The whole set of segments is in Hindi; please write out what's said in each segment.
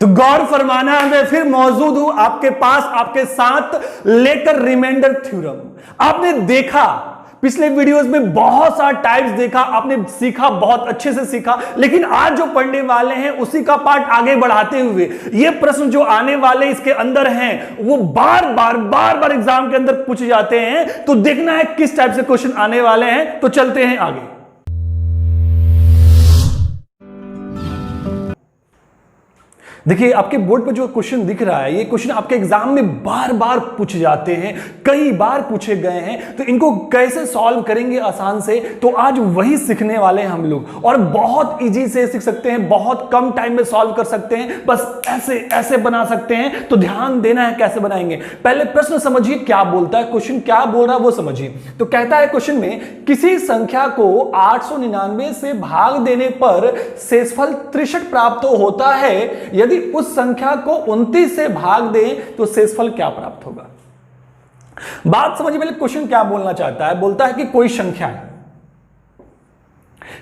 तो गौर फरमाना, मैं फिर मौजूद हूं आपके पास, आपके साथ लेकर रिमाइंडर थ्योरम। आपने देखा पिछले वीडियोस में बहुत सारा टाइप्स देखा, आपने सीखा, बहुत अच्छे से सीखा, लेकिन आज जो पढ़ने वाले हैं उसी का पार्ट आगे बढ़ाते हुए ये प्रश्न जो आने वाले इसके अंदर हैं वो बार बार एग्जाम के अंदर पूछे जाते हैं। तो देखना है किस टाइप से क्वेश्चन आने वाले हैं। तो चलते हैं आगे। देखिए आपके बोर्ड पर जो क्वेश्चन दिख रहा है, ये क्वेश्चन आपके एग्जाम में बार बार पूछे जाते हैं, कई बार पूछे गए हैं। तो इनको कैसे सॉल्व करेंगे आसान से, तो आज वही सीखने वाले हैं हम लोग। और बहुत इजी से सीख सकते हैं, बहुत कम टाइम में सॉल्व कर सकते हैं, बस ऐसे ऐसे बना सकते हैं। तो ध्यान देना है कैसे बनाएंगे। पहले प्रश्न समझिए क्या बोलता है, क्वेश्चन क्या बोल रहा है वो समझिए। तो कहता है क्वेश्चन में, किसी संख्या को 899 से भाग देने पर शेषफल 63 प्राप्त होता है, यदि उस संख्या को 29 से भाग दें तो शेषफल क्या प्राप्त होगा। बात समझिए पहले क्वेश्चन क्या बोलना चाहता है। बोलता है कि कोई संख्या है,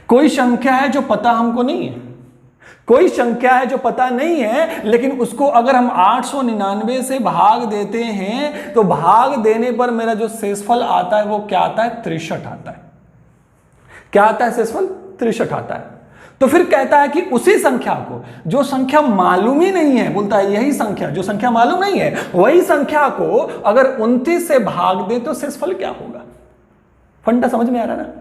कोई संख्या है जो पता हमको नहीं है, कोई संख्या है जो पता नहीं है, लेकिन उसको अगर हम 899 से भाग देते हैं तो भाग देने पर मेरा जो शेषफल आता है वो क्या आता है, 63 आता है। क्या आता है, शेषफल 63 आता है। तो फिर कहता है कि उसी संख्या को, जो संख्या मालूम ही नहीं है, बोलता है यही संख्या जो संख्या मालूम नहीं है, वही संख्या को अगर 29 से भाग दे तो शेषफल क्या होगा। फंडा समझ में आ रहा है ना।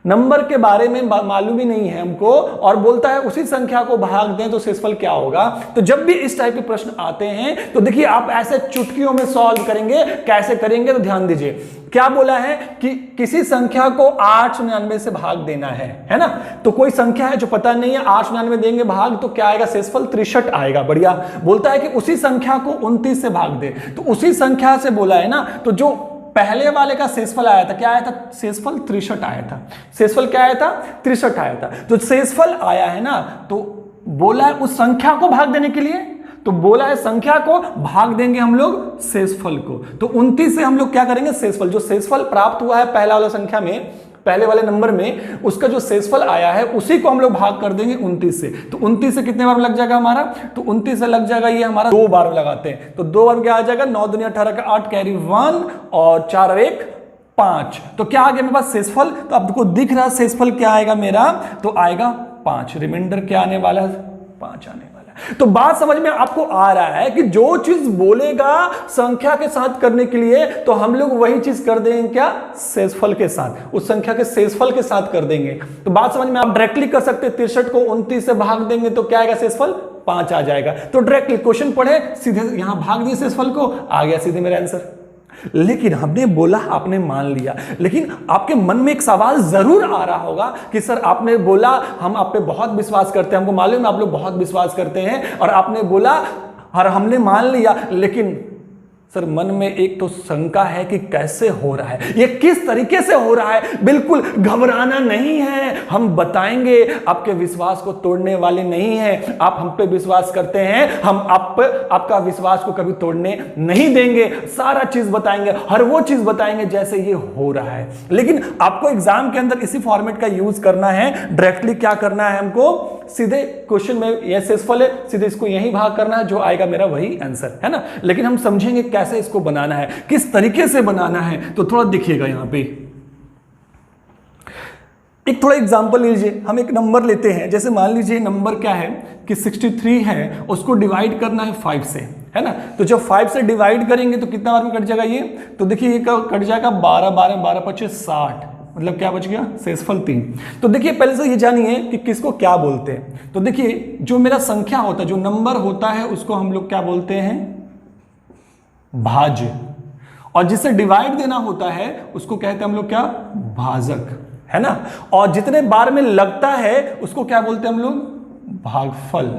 नंबर के बारे में मालूम ही नहीं है हमको, और बोलता है उसी संख्या को भाग दें तो शेषफल क्या होगा। तो जब भी इस टाइप के प्रश्न आते हैं तो देखिए आप ऐसे चुटकियों में सॉल्व करेंगे। कैसे करेंगे तो ध्यान दीजिए। क्या बोला है कि किसी संख्या को 899 से भाग देना है ना। तो कोई संख्या है जो पता नहीं है, 899 देंगे भाग तो क्या आएगा, शेषफल 63 आएगा। बढ़िया। बोलता है कि उसी संख्या को 29 से भाग दे, तो उसी संख्या से बोला है ना। तो जो पहले वाले का शेषफल आया था, क्या आया था, शेषफल 63 आया था। शेषफल क्या आया था, 63 आया था। तो शेषफल आया है ना, तो बोला है उस संख्या को भाग देने के लिए, तो बोला है संख्या को भाग देंगे हम लोग शेषफल को। तो 29 से हम लोग क्या करेंगे, शेषफल, जो शेषफल प्राप्त हुआ है पहला वाला संख्या में, पहले वाले नंबर में, उसका जो शेषफल आया है उसी को हम लोग भाग कर देंगे 29 से। तो 29 से कितने बार लग जाएगा हमारा, तो 29 से लग जाएगा ये हमारा 2 बार लगाते हैं। तो 2 बार क्या आ जाएगा, 9 दूनी 18 का 8 कैरी 1 और 4 और 1 5। तो क्या आ गया मेरे पास शेषफल। तो आपको दिख रहा है शेषफल क्या आएगा मेरा, तो आएगा 5। रिमाइंडर क्या आने वाला है, 5 आने वाला है। तो बात समझ में आपको आ रहा है कि जो चीज बोलेगा संख्या के साथ करने के लिए, तो हम लोग वही चीज कर देंगे क्या, शेषफल के साथ, उस संख्या के शेषफल के साथ कर देंगे। तो बात समझ में आप डायरेक्टली कर सकते हैं, 63 को 29 से भाग देंगे तो क्या आएगा, शेषफल 5 आ जाएगा। तो डायरेक्टली क्वेश्चन पढ़े, सीधे यहां भाग दिए शेषफल को, आ गया सीधे मेरा आंसर। लेकिन हमने बोला, आपने मान लिया, लेकिन आपके मन में एक सवाल जरूर आ रहा होगा कि सर आपने बोला हम आप पे बहुत विश्वास करते हैं, हमको मालूम है आप लोग बहुत विश्वास करते हैं, और आपने बोला और हमने मान लिया, लेकिन सर मन में एक तो शंका है कि कैसे हो रहा है, ये किस तरीके से हो रहा है। बिल्कुल घबराना नहीं है, हम बताएंगे, आपके विश्वास को तोड़ने वाले नहीं हैं। आप हम पे विश्वास करते हैं, हम आपका विश्वास को कभी तोड़ने नहीं देंगे। सारा चीज बताएंगे, हर वो चीज बताएंगे जैसे ये हो रहा है। लेकिन आपको एग्जाम के अंदर इसी फॉर्मेट का यूज करना है। डायरेक्टली क्या करना है हमको, सीधे क्वेश्चन में ये शेषफल है, सीधे इसको यही भाग करना है, जो आएगा मेरा वही आंसर है ना। लेकिन हम समझेंगे कैसे इसको बनाना है, किस तरीके से बनाना है, तो थोड़ा देखिएगा यहां पे। एक थोड़ा एग्जांपल लीजिए, हम एक नंबर लेते हैं, जैसे मान लीजिए नंबर क्या है कि 63 है, उसको डिवाइड करना है 5 से, है ना। तो जब 5 से डिवाइड करेंगे तो कितना बार में कट जाएगा ये, तो देखिए ये कट जाएगा 12 12 12 25 60, मतलब क्या बच गया, शेषफल 3। तो देखिए पहले से ये जानिए कि किसको क्या बोलते हैं। तो देखिए जो मेरा संख्या होता है, जो नंबर होता है, उसको हम लोग क्या बोलते हैं, भाज्य, और जिससे डिवाइड देना होता है उसको कहते हैं हम लोग क्या, भाजक, है ना। और जितने बार में लगता है उसको क्या बोलते हैं हम लोग, भागफल,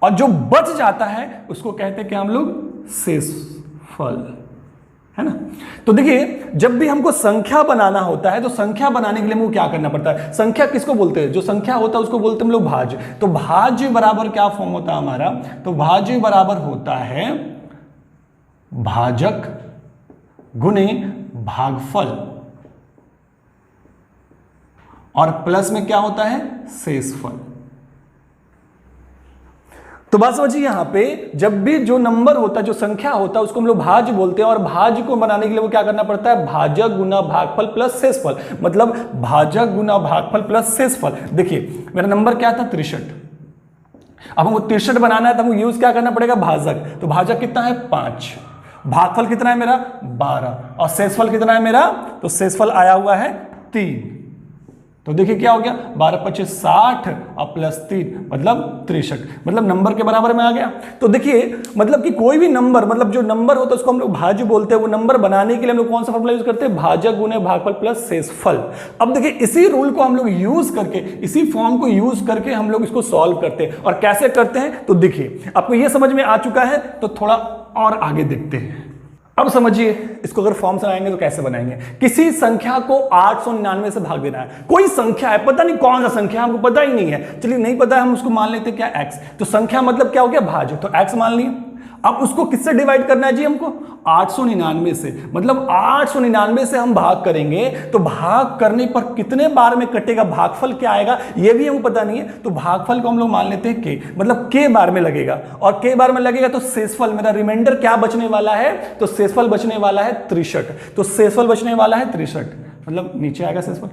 और जो बच जाता है उसको कहते हैं क्या हम लोग, शेषफल, है ना। तो देखिए जब भी हमको संख्या बनाना होता है, तो संख्या बनाने के लिए हमको क्या करना पड़ता है, संख्या किसको बोलते हैं, जो संख्या होता है उसको बोलते हैं हम लोग भाज्य। तो भाज्य बराबर क्या फॉर्म होता है हमारा, तो भाज्य बराबर होता है भाजक गुणे भागफल, और प्लस में क्या होता है, शेषफल। तो बात समझिए, यहां पे जब भी जो नंबर होता है, जो संख्या होता है, उसको हम लोग भाज्य बोलते हैं, और भाज्य को बनाने के लिए वो क्या करना पड़ता है, भाजक गुना भागफल प्लस शेषफल, मतलब भाजक गुना भागफल प्लस शेषफल। देखिए मेरा नंबर क्या था 63, अब हमको 63 बनाना है तो हमको यूज क्या करना पड़ेगा, भाजक। तो भाजक कितना है 5, भागफल कितना है मेरा 12, और शेषफल कितना है मेरा, तो शेषफल आया हुआ है 3। तो देखिए क्या हो गया, 12 25 60 और प्लस 3 मतलब 63, मतलब नंबर के बराबर में आ गया। तो देखिए मतलब कि कोई भी नंबर, मतलब जो नंबर होता है उसको हम लोग भाज्य बोलते हैं, वो नंबर बनाने के लिए हम लोग कौन सा फॉर्मूला यूज करते हैं, भाजक गुने भागफल प्लस शेषफल। अब देखिए इसी रूल को हम लोग यूज करके, इसी फॉर्म को यूज करके हम लोग इसको सॉल्व करते हैं। और कैसे करते हैं, तो देखिए आपको ये समझ में आ चुका है, तो थोड़ा और आगे देखते हैं। अब समझिए इसको अगर फॉर्म से आएंगे तो कैसे बनाएंगे। किसी संख्या को 899 से भाग देना है। कोई संख्या है, पता नहीं कौन सा संख्या, हमको पता ही नहीं है, चलिए नहीं पता है, हम उसको मान लेते हैं क्या, x। तो संख्या मतलब क्या हो गया, भाज्य, तो x मान लिए। अब उसको किससे डिवाइड करना है जी, हमको 899 से, मतलब 899 से हम भाग करेंगे तो भाग करने पर कितने बार में कटेगा, भागफल क्या आएगा ये भी हमको पता नहीं है। तो भागफल को हम लोग मान लेते हैं k, मतलब k बार में लगेगा, और k बार में लगेगा तो शेषफल, मेरा रिमाइंडर क्या बचने वाला है, तो शेषफल बचने वाला है 63। तो शेषफल बचने वाला है 63, मतलब नीचे आएगा शेषफल,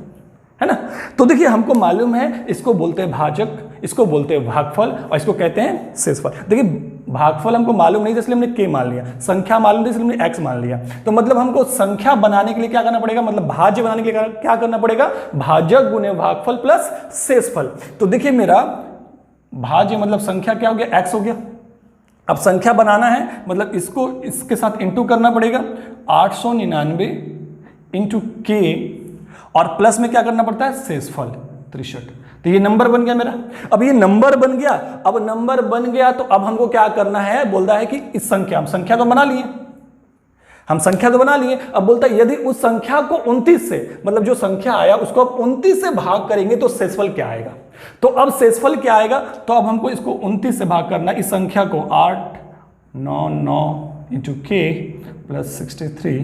है ना। तो देखिए हमको मालूम है, इसको बोलते हैं भाजक, इसको बोलते हैं भागफल, और इसको कहते हैं शेषफल। देखिए भागफल हमको मालूम नहीं था इसलिए हमने k मान लिया, संख्या मालूम थी इसलिए हमने x मान लिया। तो मतलब हमको संख्या बनाने के लिए क्या करना पड़ेगा, मतलब भाज्य बनाने के लिए क्या करना पड़ेगा, भाजक गुने भागफल प्लस शेषफल। तो देखिए मेरा भाज्य मतलब संख्या क्या हो गया, x हो गया। अब संख्या बनाना है मतलब इसको इसके साथ इंटू करना पड़ेगा, 899 इंटू k, और प्लस में क्या करना पड़ता है, शेषफल 63। तो ये नंबर बन गया मेरा। अब ये नंबर बन गया, अब नंबर बन गया तो अब हमको क्या करना है, बोलता है कि इस संख्या, हम संख्या तो बना लिए, हम संख्या तो बना लिए, अब बोलता है यदि उस संख्या को 29 से, मतलब जो संख्या आया उसको अब 29 से भाग करेंगे तो शेषफल क्या आएगा। तो अब शेषफल क्या आएगा, तो अब हमको इसको 29 से भाग करना, इस संख्या को 899 इंटू k प्लस 63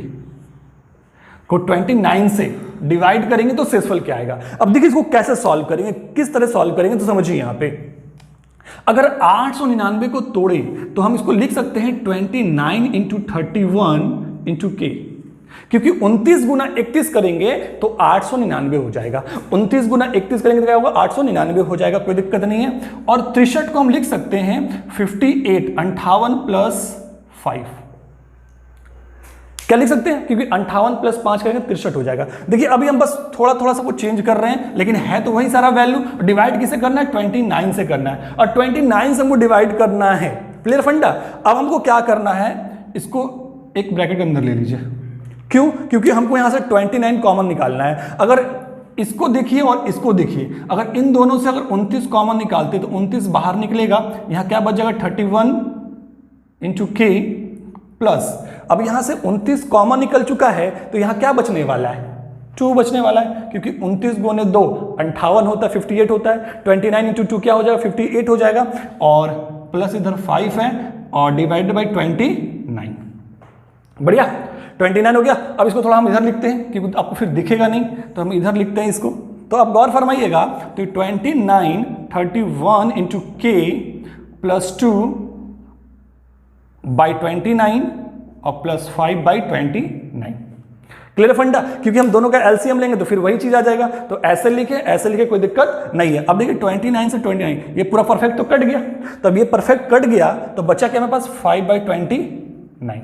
को 29 से डिवाइड करेंगे तो शेषफल क्या आएगा। अब देखिए इसको कैसे सॉल्व करेंगे, किस तरह सॉल्व करेंगे, तो समझिए यहां पे अगर 899 को तोड़े तो हम इसको लिख सकते हैं 29 इंटू 31 इंटू के, क्योंकि 29 गुना 31 करेंगे तो 899 हो जाएगा, 29 गुना 31 करेंगे तो क्या होगा, 899 हो जाएगा, कोई दिक्कत नहीं है। और 63 को हम लिख सकते हैं 58, 58 प्लस 5, क्या लिख सकते हैं, क्योंकि 58 प्लस 5 करेंगे 63 हो जाएगा। देखिए अभी हम बस थोड़ा थोड़ा सा कुछ चेंज कर रहे हैं, लेकिन है तो वही सारा वैल्यू। डिवाइड किसे करना है, 29 से करना है, और 29 से हमको डिवाइड करना है, क्लियर फंडा। अब हमको क्या करना है, इसको एक ब्रैकेट के अंदर ले लीजिए, क्यों, क्योंकि हमको यहां से 29 कॉमन निकालना है। अगर इसको देखिए और इसको देखिए, अगर इन दोनों से अगर 29 कॉमन निकालते तो 29 बाहर निकलेगा, यहां क्या बच जाएगा 31 इंटू के प्लस, अब यहां से 29 कॉमन निकल चुका है तो यहां क्या बचने वाला है, 2 बचने वाला है, क्योंकि 29 गुने 2 58 होता है, 58 होता है, 29 इंटू 2 क्या हो जाएगा 58 हो जाएगा, और प्लस इधर 5 है और डिवाइडेड बाई 29, बढ़िया 29 हो गया। अब इसको थोड़ा हम इधर लिखते हैं क्योंकि आपको फिर दिखेगा नहीं, तो हम इधर लिखते हैं इसको। तो आप गौर फरमाइएगा, तो 29 31 इंटू के प्लस 2 बाई 29 और प्लस 5 बाई 29, क्लियर फंडा, क्योंकि हम दोनों का एलसीएम लेंगे तो फिर वही चीज आ जाएगा। तो ऐसे लिखे कोई दिक्कत नहीं है। अब देखिए 29 से 29 ये पूरा परफेक्ट तो कट गया, तब ये परफेक्ट कट गया तो बचा क्या मेरे पास 5 बाई 29,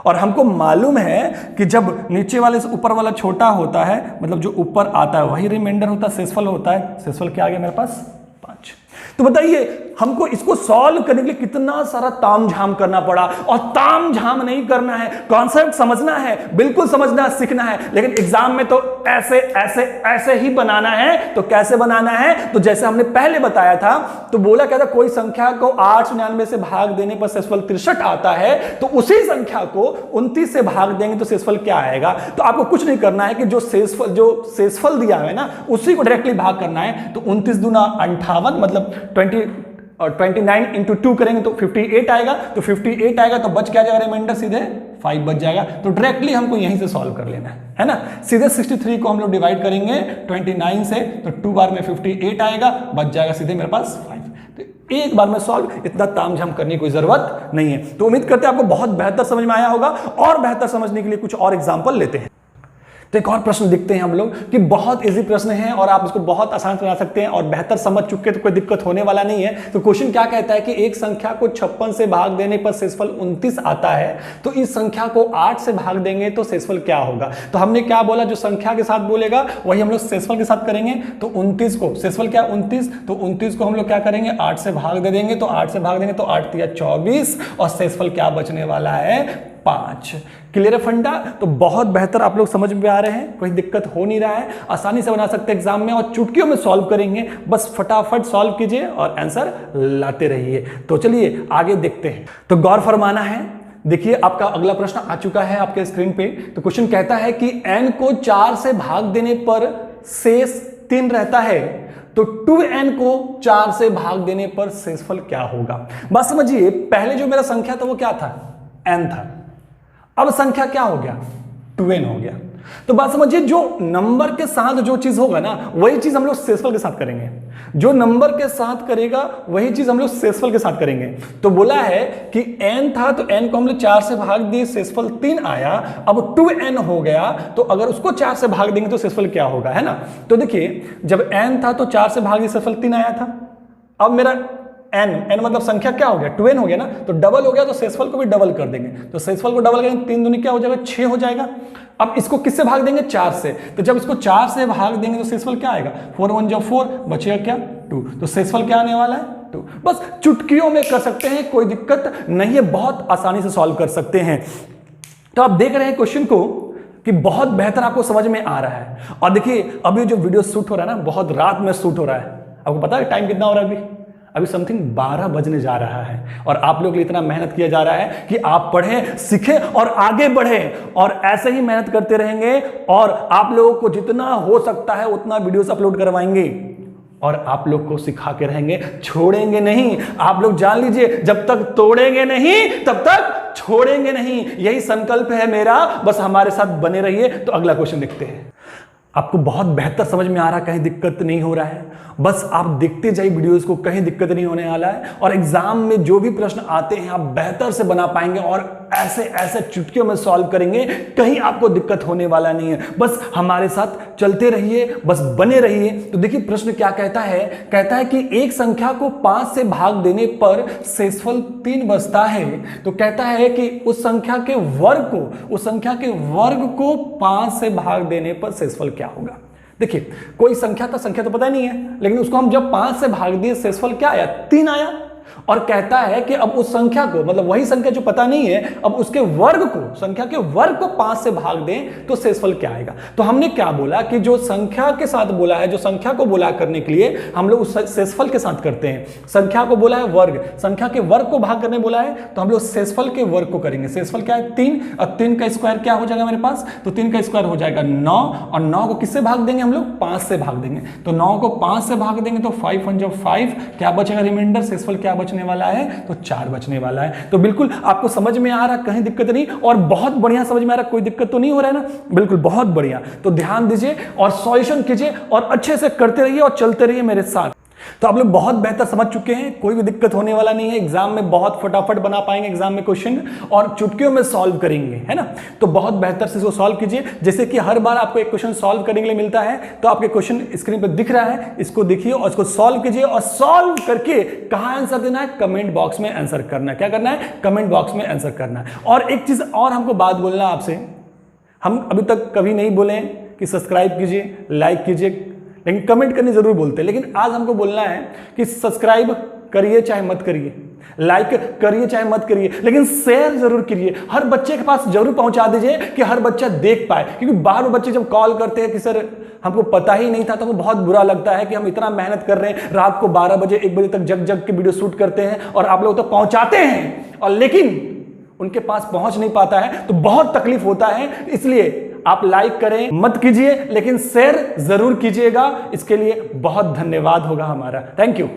और हमको मालूम है कि जब नीचे वाले से ऊपर वाला छोटा होता है, मतलब जो ऊपर आता है वही रिमाइंडर होता है, शेषफल होता है। शेषफल क्या आ गया मेरे पास 5। तो बताइए हमको इसको सॉल्व करने के लिए कितना सारा तामझाम करना पड़ा, और तामझाम नहीं करना है, कॉन्सेप्ट समझना है, बिल्कुल समझना सीखना है, लेकिन एग्जाम में तो ऐसे ऐसे ऐसे ही बनाना है। तो कैसे बनाना है, तो जैसे हमने पहले बताया था, तो बोला क्या था, कोई संख्या को 899 से भाग देने पर शेषफल 63 आता है, तो उसी संख्या को 29 से भाग देंगे तो शेषफल क्या आएगा। तो आपको कुछ नहीं करना है कि जो शेषफल दिया है ना उसी को डायरेक्टली भाग करना है। तो 29 दूना 58 मतलब 20 और 29 इंटू 2 करेंगे तो 58 आएगा, तो 58 आएगा तो बच क्या जाएगा रिमाइंडर, सीधे 5 बच जाएगा। तो डायरेक्टली हमको यहीं से सॉल्व कर लेना है ना। सीधे 63 को हम लोग डिवाइड करेंगे 29 से, तो 2 बार में 58 आएगा, बच जाएगा सीधे मेरे पास 5। तो एक बार में सॉल्व, इतना तामझाम करने की कोई जरूरत नहीं है। तो उम्मीद करते हैं आपको बहुत बेहतर समझ में आया होगा, और बेहतर समझने के लिए कुछ और एग्जांपल लेते हैं। तो एक और प्रश्न देखते हैं हम लोग कि बहुत इजी प्रश्न है और आप इसको बहुत आसान बना सकते हैं और बेहतर समझ चुके तो कोई दिक्कत होने वाला नहीं है। तो क्वेश्चन क्या कहता है कि एक संख्या को 56 से भाग देने पर शेषफल 29 आता है, तो इस संख्या को 8 से भाग देंगे तो शेषफल क्या होगा। तो हमने क्या बोला, जो संख्या के साथ बोलेगा वही हम लोग शेषफल के साथ करेंगे। तो 29 को, शेषफल क्या 29, तो 29 को हम लोग क्या करेंगे 8 से भाग दे देंगे। तो 8 से भाग देंगे तो 8 तिया 24 और शेषफल क्या बचने वाला है 5। क्लियर है फंडा। तो बहुत बेहतर आप लोग समझ में आ रहे हैं, कोई दिक्कत हो नहीं रहा है, आसानी से बना सकते हैं एग्जाम में और चुटकियों में सॉल्व करेंगे। बस फटाफट सॉल्व कीजिए और आंसर लाते रहिए। तो चलिए आगे देखते हैं। तो गौर फरमाना है, देखिए आपका अगला प्रश्न आ चुका है आपके स्क्रीन पे। तो क्वेश्चन कहता है कि n को 4 से भाग देने पर शेष 3 रहता है, तो 2n को 4 से भाग देने पर शेषफल क्या होगा। बात समझिए, पहले जो मेरा संख्या था वो क्या था, n था। अब संख्या क्या हो गया 2n हो गया। तो बात समझिए, जो नंबर के साथ जो चीज होगा ना वही चीज हम लोग शेषफल के साथ करेंगे। जो नंबर के साथ करेगा वही चीज हम लोग शेषफल के साथ करेंगे। तो बोला है कि n था तो n को हम लोग 4 से भाग दिए, शेषफल 3 आया। अब 2n हो गया, तो अगर उसको 4 से भाग देंगे तो शेषफल क्या होगा, है ना। तो देखिए, जब n था तो 4 से भाग दिए, शेषफल 3 आया था। अब मेरा n मतलब संख्या क्या हो गया 2n हो गया ना, तो डबल हो गया, तो शेषफल को भी डबल कर देंगे। तो शेषफल को डबल करेंगे, 3 दूनी क्या हो जाएगा 6 हो जाएगा। अब इसको किससे भाग देंगे 4 से, तो जब इसको 4 से भाग देंगे तो शेषफल क्या आएगा 4 1 जब 4 बचेगा क्या 2। तो शेषफल क्या आने वाला है 2। बस चुटकियों में कर सकते हैं, कोई दिक्कत नहीं है, बहुत आसानी से सॉल्व कर सकते हैं। तो आप देख रहे हैं क्वेश्चन को कि बहुत बेहतर आपको समझ में आ रहा है। और देखिए अभी जो वीडियो शूट हो रहा है ना, बहुत रात में शूट हो रहा है। आपको पता है टाइम कितना हो रहा है अभी समथिंग 12 बजने जा रहा है। और आप लोगों के लिए इतना मेहनत किया जा रहा है कि आप पढ़ें, सीखें और आगे बढ़ें। और ऐसे ही मेहनत करते रहेंगे और आप लोगों को जितना हो सकता है उतना वीडियोस अपलोड करवाएंगे और आप लोग को सिखा के रहेंगे, छोड़ेंगे नहीं। आप लोग जान लीजिए, जब तक तोड़ेंगे नहीं तब तक छोड़ेंगे नहीं, यही संकल्प है मेरा। बस हमारे साथ बने रहिए। तो अगला क्वेश्चन देखते हैं। आपको बहुत बेहतर समझ में आ रहा है, कहीं दिक्कत नहीं हो रहा है, बस आप देखते जाइए वीडियोस को, कहीं दिक्कत नहीं होने वाला है। और एग्जाम में जो भी प्रश्न आते हैं आप बेहतर से बना पाएंगे और ऐसे ऐसे चुटकियों में सॉल्व करेंगे, कहीं आपको दिक्कत होने वाला नहीं है। बस हमारे साथ चलते रहिए, बस बने रहिए। तो देखिए प्रश्न क्या कहता है, कहता है कि एक संख्या को 5 से भाग देने पर शेषफल 3 बचता है। तो कहता है कि उस संख्या के वर्ग को 5 से भाग देने पर शेषफल क्या होगा। देखिए कोई संख्या तो पता नहीं है, लेकिन उसको हम जब 5 से भाग दिए शेषफल क्या आया 3 आया। और कहता है कि अब उस संख्या को, मतलब वही संख्या जो पता नहीं है, अब उसके वर्ग को, संख्या के वर्ग को 5 से भाग दें तो शेषफल क्या आएगा। तो हमने क्या बोला कि जो संख्या के साथ बोला है, जो संख्या को बोला करने के लिए हम लोग उस शेषफल के साथ करते हैं। संख्या को बोला है वर्ग, संख्या के वर्ग को भाग करने बोला है, तो हम लोग शेषफल के वर्ग को करेंगे। शेषफल क्या है 3, और 3 का स्क्वायर क्या हो जाएगा मेरे पास, तो 3 का स्क्वायर हो जाएगा 9, और 9 को किससे भाग देंगे हम लोग 5 से भाग देंगे। तो 9 को 5 से भाग देंगे तो 5 1 जब 5 क्या बचेगा रिमाइंडर, शेषफल क्या बचने वाला है, तो 4 बचने वाला है। तो बिल्कुल आपको समझ में आ रहा, कहीं दिक्कत नहीं, और बहुत बढ़िया समझ में आ रहा, कोई दिक्कत तो नहीं हो रहा है ना, बिल्कुल बहुत बढ़िया। तो ध्यान दीजिए और सॉल्यूशन कीजिए और अच्छे से करते रहिए और चलते रहिए मेरे साथ। तो आप लोग बहुत बेहतर समझ चुके हैं, कोई भी दिक्कत होने वाला नहीं है। एग्जाम में बहुत फटाफट बना पाएंगे एग्जाम में क्वेश्चन, और चुटकियों में सॉल्व करेंगे, है ना। तो बहुत बेहतर से इसको सॉल्व कीजिए। जैसे कि हर बार आपको एक क्वेश्चन सॉल्व करने के लिए मिलता है, तो आपके क्वेश्चन स्क्रीन पर दिख रहा है, इसको देखिए और इसको सॉल्व कीजिए। और सॉल्व करके कहाँ आंसर देना है, कमेंट बॉक्स में आंसर करना है। क्या करना है, कमेंट बॉक्स में आंसर करना है। और एक चीज और हमको बात बोलना आपसे, हम अभी तक कभी नहीं बोले कि सब्सक्राइब कीजिए, लाइक कीजिए, लेकिन कमेंट करनी जरूर बोलते हैं। लेकिन आज हमको बोलना है कि सब्सक्राइब करिए चाहे मत करिए, लाइक करिए चाहे मत करिए, लेकिन शेयर जरूर करिए। हर बच्चे के पास जरूर पहुंचा दीजिए कि हर बच्चा देख पाए। क्योंकि बार बच्चे जब कॉल करते हैं कि सर हमको पता ही नहीं था, तो वो बहुत बुरा लगता है कि हम इतना मेहनत कर रहे हैं, रात को 12 बजे 1 बजे तक जग के वीडियो शूट करते हैं और आप लोग तो पहुंचाते हैं, और लेकिन उनके पास पहुंच नहीं पाता है, तो बहुत तकलीफ होता है। इसलिए आप लाइक करें मत कीजिए, लेकिन शेयर जरूर कीजिएगा। इसके लिए बहुत धन्यवाद होगा हमारा। Thank you.